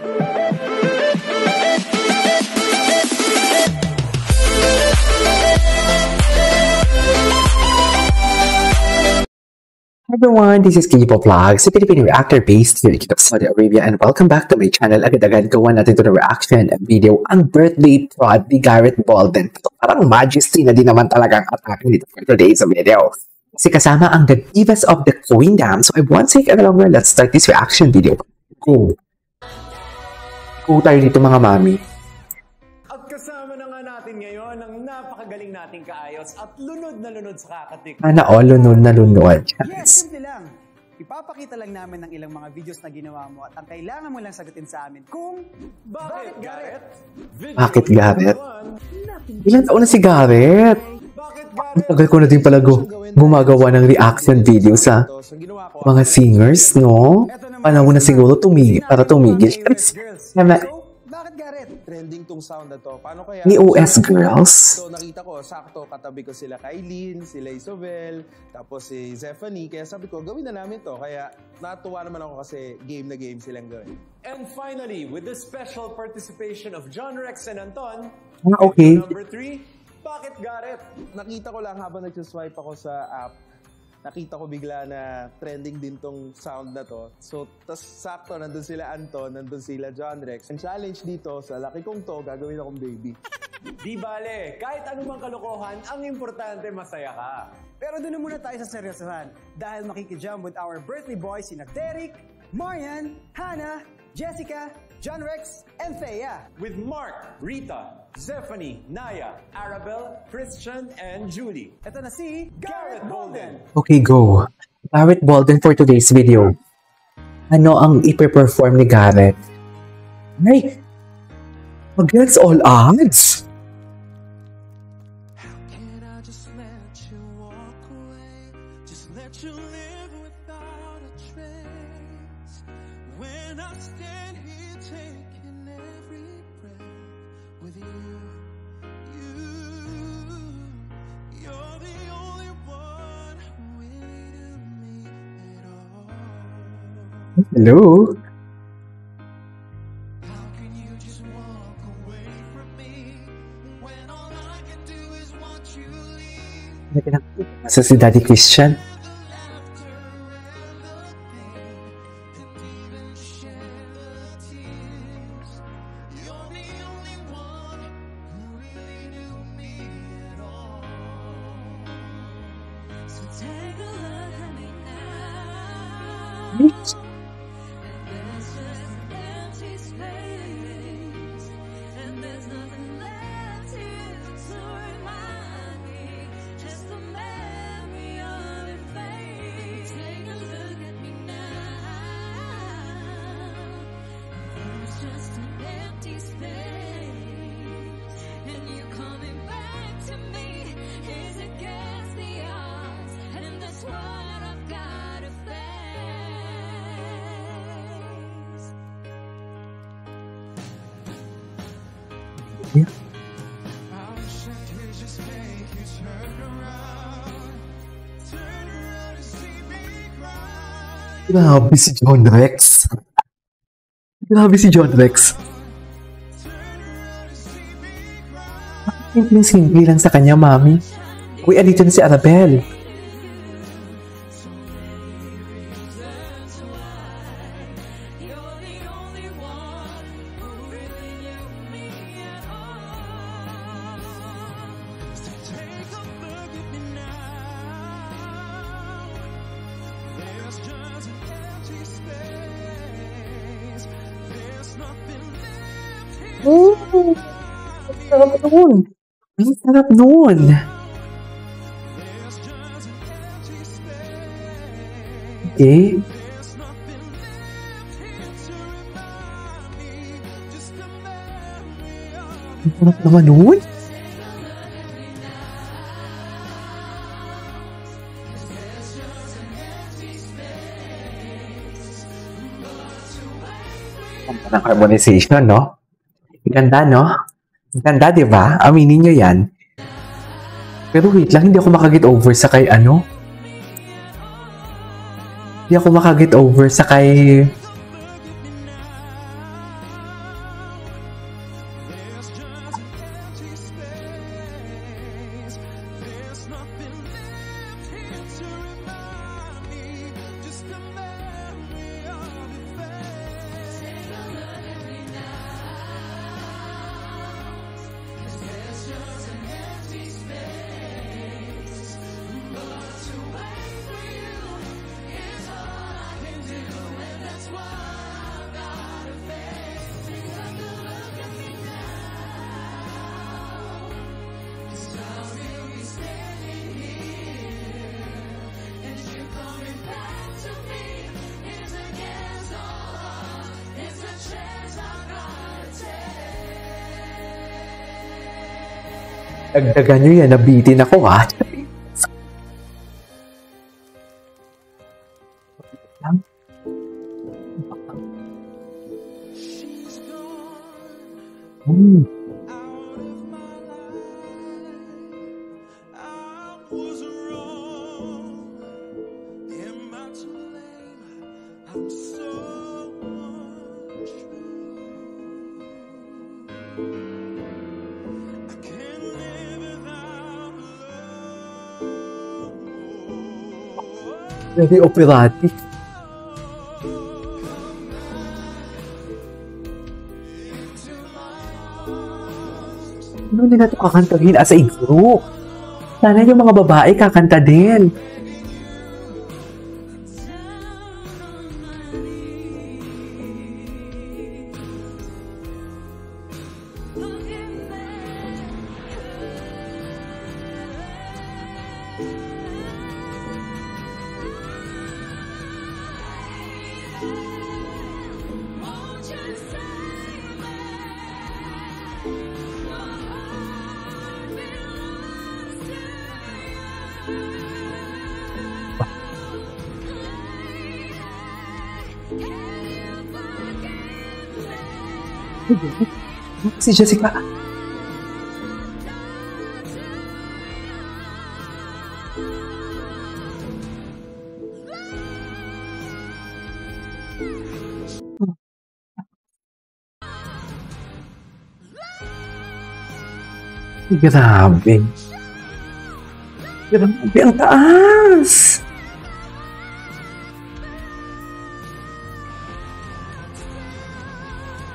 Everyone, this is Kipo Vlogs, a Filipino reactor based here in Saudi Arabia, and welcome back to my channel. Agad-agad gawa natin to the reaction video, ang birthday prod ni Gareth Bolden. Parang majesty na din naman talagang atake nito for today's video. Kasi kasama ang the divas of the Queendom. So I won't take any longer, let's start this reaction video. Go! Go tayo dito mga mami. At kasama na nga natin ngayon ang napakagaling nating kaayos at lunod na lunod sa kakatik. Lunod na lunod. Yes, simple lang. Ipapakita lang namin ng ilang mga videos na ginawa mo at ang kailangan mo lang sagutin sa amin kung Bakit Gareth? Bakit Gareth? Ilan taon na si Gareth? Ang tagal ko na din pala gumagawa ng reaction video sa mga singers, no? Panahon na siguro para tumigil. bakit Gareth? Trending tong sound na to. Paano kaya? Ni US Girls. So nakita ko, sakto, katabi ko sila Kailin, sila Isobel, tapos si Zephanie. Kaya sabi ko, gawin na namin to. Kaya natuwa naman ako kasi game na game silang gawin. And finally, with the special participation of John Rex and Anton, Okay. number 3, bakit Gareth? Nakita ko lang habang nag-swipe ako sa app, nakita ko bigla na trending din tong sound na to. So, tas sakto, nandun sila Anton, nandun sila John Rex. Ang challenge dito, sa laki kong to, gagawin akong baby. Di bale, kahit anumang kalokohan, ang importante masaya ka. Pero doon na muna tayo sa seryosohan dahil makikijam with our birthday boys sina Derek, Marian, Hannah, Jessica, John Rex, and Thea. With Mark, Rita, Zephanie, Naya, Arabel, Christian, and Julie. Ito na si Gareth Bolden. Okay, go. Gareth Bolden for today's video. Ano ang ipe-perform ni Gareth? Ay! Against all odds! Hello? Sa si Daddy Christian? Yeah. Grabe si John Rex. Grabe si John Rex. Simple lang sa kanya, mami. Uy, andito na si Arabel. Oh, sarap nun. Ang sarap nun. Okay. Ang sarap naman nun. Ang harmonization, no? Ganda, no? Ganda, di ba? Aminin nyo yan. Pero wait lang, hindi ako makaget over sa kay ano? Hindi ako makaget over sa kay Dagdagan nyo yan, nabitin ako ha. Hmm. Very operatic. Ano nila ito kakantahin as a group? Sana yung mga babae kakanta din. Si Jessica. Grabe. Grabe, ang taas.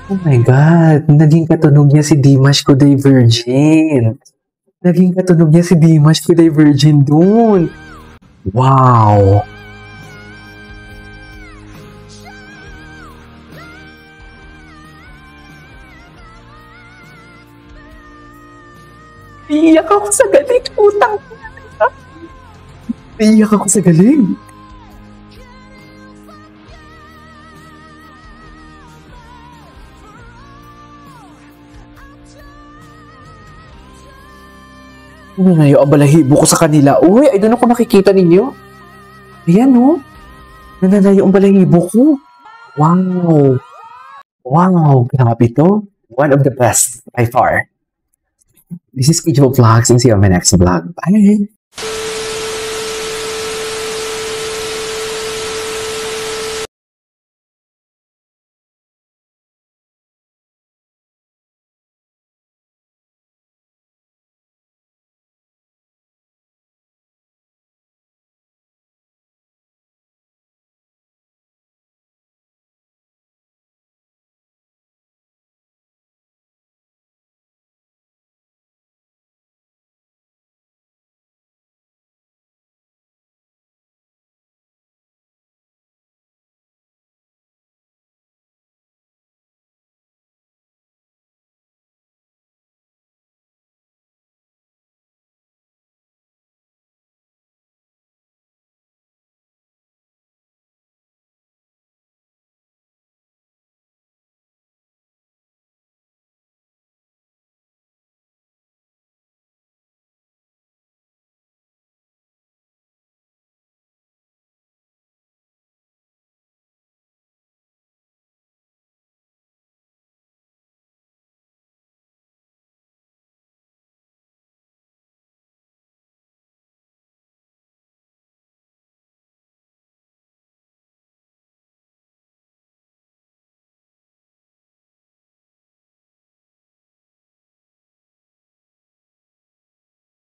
Oh my God, naging katunog niya si Dimash Kuday Virgin. Naging katunog niya si Dimash Kuday Virgin dun. Wow. Iiyak ako sa galing, utang. Iiyak ako sa galing. Ano na yung balahibo ko sa kanila? Uy, I don't know kung nakikita ninyo. Ayan, no? Nananayo ang balahibo ko. Wow. Wow, grabe to. One of the best by far. This is Kijo Vlogs and see you on my next vlog. Bye!